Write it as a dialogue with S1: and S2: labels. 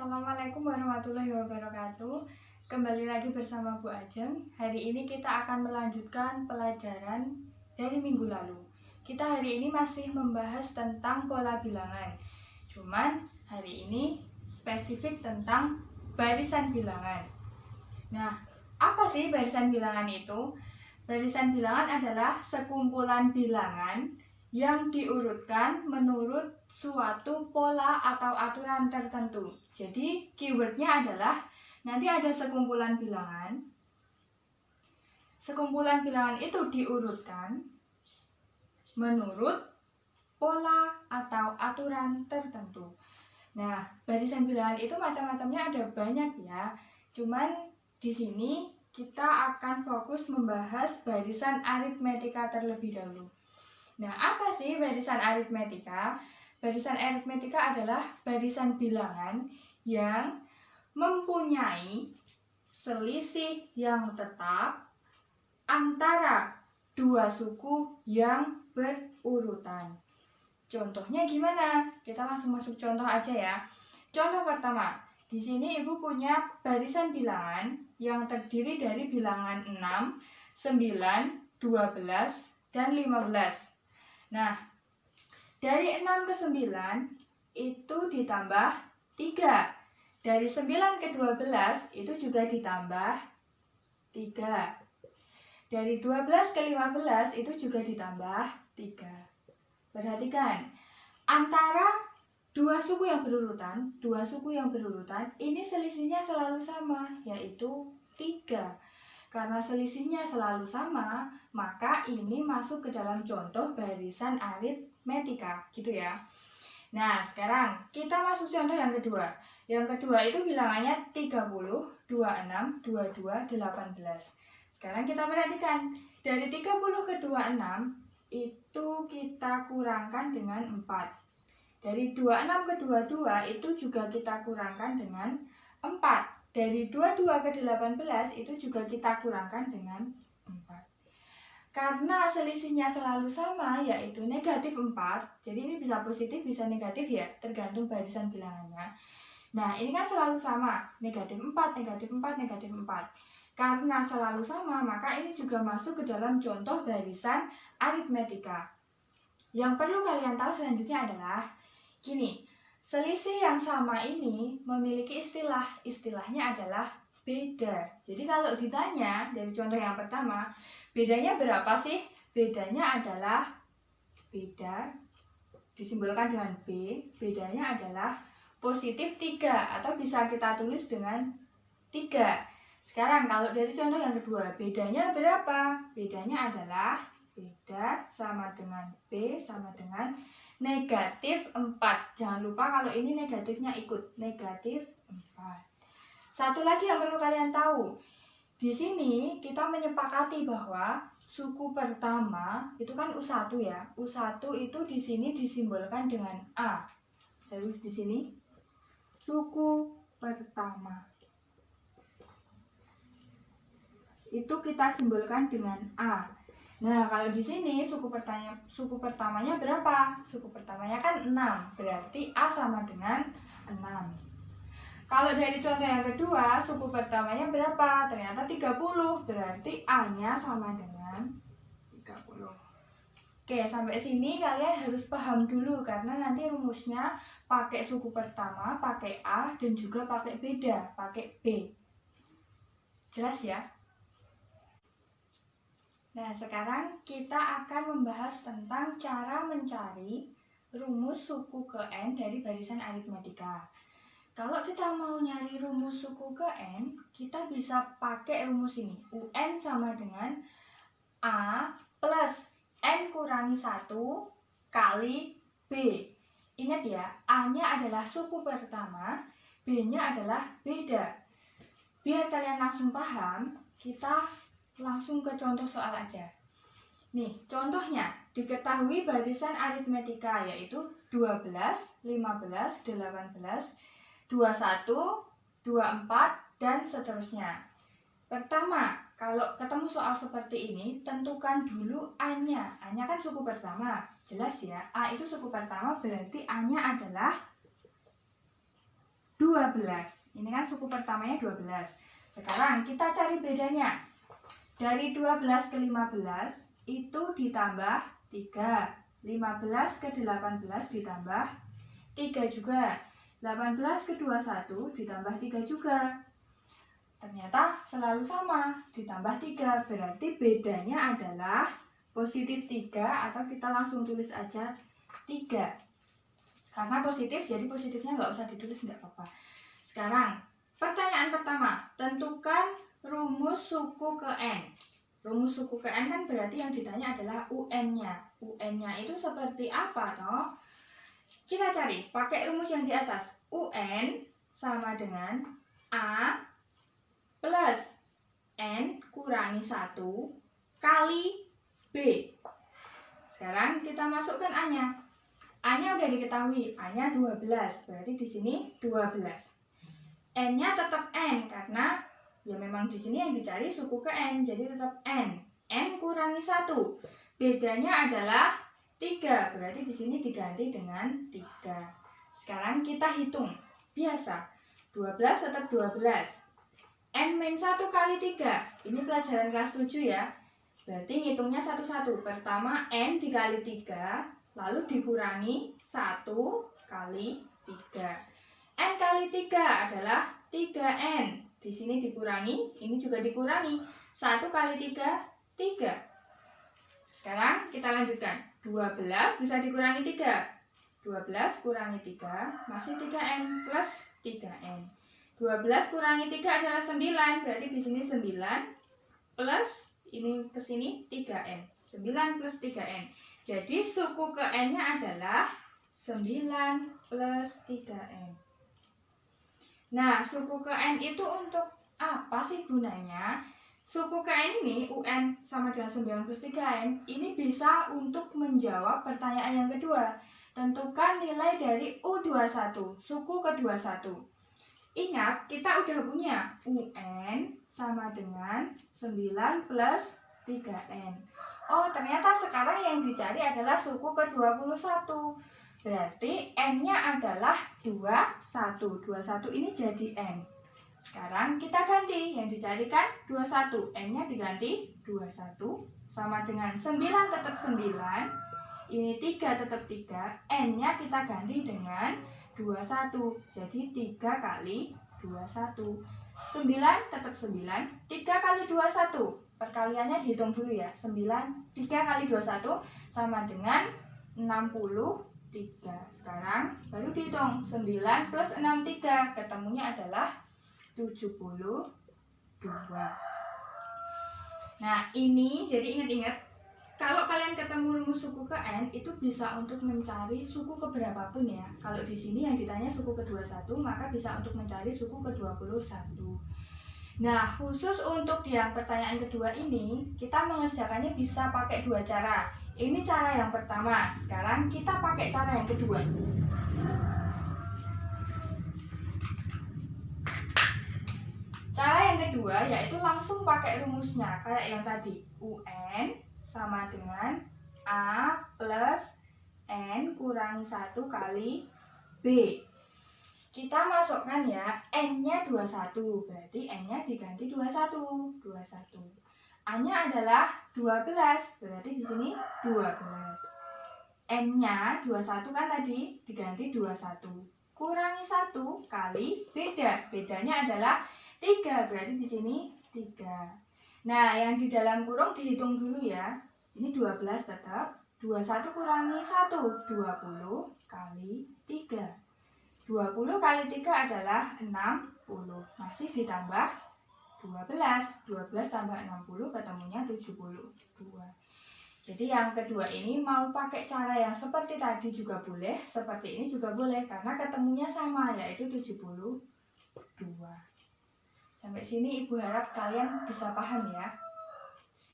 S1: Assalamualaikum warahmatullahi wabarakatuh. Kembali lagi bersama Bu Ajeng. Hari ini kita akan melanjutkan pelajaran dari minggu lalu. Kita hari ini masih membahas tentang pola bilangan. Cuman hari ini spesifik tentang barisan bilangan. Nah, apa sih barisan bilangan itu? Barisan bilangan adalah sekumpulan bilangan yang diurutkan menurut suatu pola atau aturan tertentu. Jadi keywordnya adalah nanti ada sekumpulan bilangan. Sekumpulan bilangan itu diurutkan menurut pola atau aturan tertentu. Nah, barisan bilangan itu macam-macamnya ada banyak ya. Cuman di sini kita akan fokus membahas barisan aritmetika terlebih dahulu. Nah, apa sih barisan aritmetika? Barisan aritmetika adalah barisan bilangan yang mempunyai selisih yang tetap antara dua suku yang berurutan. Contohnya gimana? Kita langsung masuk contoh aja ya. Contoh pertama, di sini Ibu punya barisan bilangan yang terdiri dari bilangan 6, 9, 12, dan 15. Nah, dari 6 ke 9 itu ditambah 3. Dari 9 ke 12 itu juga ditambah 3. Dari 12 ke 15 itu juga ditambah 3. Perhatikan, antara dua suku yang berurutan ini selisihnya selalu sama, yaitu 3. Karena selisihnya selalu sama, maka ini masuk ke dalam contoh barisan aritmetika, gitu ya. Nah, sekarang kita masuk contoh yang kedua. Yang kedua itu bilangannya 30, 26, 22, 18. Sekarang kita perhatikan, dari 30 ke 26 itu kita kurangkan dengan 4. Dari 26 ke 22 itu juga kita kurangkan dengan 4. Dari 22 ke 18 itu juga kita kurangkan dengan 4. Karena selisihnya selalu sama, yaitu negatif 4, jadi ini bisa positif, bisa negatif ya, tergantung barisan bilangannya. Nah, ini kan selalu sama, negatif 4, negatif 4, negatif 4. Karena selalu sama, maka ini juga masuk ke dalam contoh barisan aritmetika. Yang perlu kalian tahu selanjutnya adalah, gini, selisih yang sama ini memiliki istilahnya adalah beda. Jadi kalau ditanya dari contoh yang pertama, bedanya berapa sih? Bedanya adalah beda, disimbolkan dengan B, bedanya adalah positif 3, atau bisa kita tulis dengan 3. Sekarang kalau dari contoh yang kedua, bedanya berapa? Bedanya adalah beda sama dengan B sama dengan negatif 4. Jangan lupa kalau ini negatifnya ikut, negatif 4. Satu lagi yang perlu kalian tahu, di sini kita menyepakati bahwa suku pertama itu kan U1 ya. U1 itu di sini disimbolkan dengan A. Saya tulis di sini, suku pertama. Itu kita simbolkan dengan A. Nah, kalau di sini suku pertamanya berapa? Suku pertamanya kan 6, berarti A sama dengan 6. Kalau dari contoh yang kedua, suku pertamanya berapa? Ternyata 30, berarti A-nya sama dengan 30. Oke, sampai sini kalian harus paham dulu, karena nanti rumusnya pakai suku pertama, pakai A, dan juga pakai beda, pakai B. Jelas ya? Nah, sekarang kita akan membahas tentang cara mencari rumus suku ke N dari barisan aritmetika. Kalau kita mau nyari rumus suku ke N, kita bisa pakai rumus ini. UN sama dengan A plus N kurangi 1 kali B. Ingat ya, A-nya adalah suku pertama, B-nya adalah beda. Biar kalian langsung paham, kita langsung ke contoh soal aja. Nih, contohnya diketahui barisan aritmetika yaitu 12, 15, 18, 21, 24, dan seterusnya. Pertama, kalau ketemu soal seperti ini, tentukan dulu A-nya. A-nya kan suku pertama, jelas ya. A itu suku pertama, berarti A-nya adalah 12. Ini kan suku pertamanya 12. Sekarang kita cari bedanya. Dari 12 ke 15 itu ditambah 3. 15 ke 18 ditambah 3 juga. 18 ke 21 ditambah 3 juga. Ternyata selalu sama, ditambah 3. Berarti bedanya adalah positif 3 atau kita langsung tulis aja 3. Karena positif, jadi positifnya nggak usah ditulis, nggak apa-apa. Sekarang, pertanyaan pertama. Tentukan rumus suku ke N. Rumus suku ke N kan berarti yang ditanya adalah UN-nya. UN-nya itu seperti apa, toh? Kita cari, pakai rumus yang di atas. UN sama dengan A plus N kurangi 1 kali B. Sekarang kita masukkan A-nya. A-nya udah diketahui, A-nya 12, berarti di sini 12. N-nya tetap N, karena ya memang di sini yang dicari suku ke N, jadi tetap N. N kurangi 1. Bedanya adalah 3, berarti di sini diganti dengan 3. Sekarang kita hitung. Biasa, 12 tetap 12. N-1 kali 3. Ini pelajaran kelas 7 ya. Berarti ngitungnya satu-satu. Pertama N dikali 3, lalu dikurangi 1 kali 3. N kali 3 adalah 3N. Di sini dikurangi, ini juga dikurangi. 1 kali 3, 3. Sekarang kita lanjutkan. 12 bisa dikurangi 3. 12 kurangi 3, masih 3N plus 3N. 12 kurangi 3 adalah 9, berarti di sini 9 plus ini ke sini 3N. 9 plus 3N. Jadi suku ke N-nya adalah 9 plus 3N. Nah, suku ke N itu untuk apa sih gunanya? Suku ke N ini, UN sama dengan 9 plus 3N, ini bisa untuk menjawab pertanyaan yang kedua. Tentukan nilai dari U21, suku ke-21. Ingat, kita udah punya UN sama dengan 9 plus 3N. Oh, ternyata sekarang yang dicari adalah suku ke-21. Berarti N-nya adalah 21. 21 ini jadi N. Sekarang kita ganti. Yang dicarikan 21. N-nya diganti 21. Sama dengan 9 tetap 9. Ini 3 tetap 3. N-nya kita ganti dengan 21. Jadi 3 kali 21. 9 tetap 9. 3 kali 21. Perkaliannya dihitung dulu ya. 3 kali 21 sama dengan 63. Sekarang baru dihitung. 9 plus 63. Ketemunya adalah 72. Nah, ini jadi ingat-ingat. Kalau kalian ketemu rumus suku ke N, itu bisa untuk mencari suku ke berapapun ya. Kalau di sini yang ditanya suku ke-21, maka bisa untuk mencari suku ke-21. Nah, khusus untuk yang pertanyaan kedua ini, kita mengerjakannya bisa pakai 2 cara. Ini cara yang pertama. Sekarang kita pakai cara yang kedua. Cara yang kedua yaitu langsung pakai rumusnya, kayak yang tadi. UN sama dengan A plus N kurangi 1 kali B. Kita masukkan ya, N-nya 21, berarti N-nya diganti 21. A-nya adalah 12, berarti di sini 12. N-nya 21 kan tadi, diganti 21. Kurangi 1 kali bedanya adalah 3, berarti di sini 3. Nah, yang di dalam kurung dihitung dulu ya. Ini 12 tetap. 21 kurangi 1, 20 kali 3. 20 kali 3 adalah 60. Masih ditambah 12. 12 tambah 60 ketemunya 72. Jadi yang kedua ini mau pakai cara yang seperti tadi juga boleh, seperti ini juga boleh, karena ketemunya sama, yaitu 72. Sampai sini Ibu harap kalian bisa paham ya.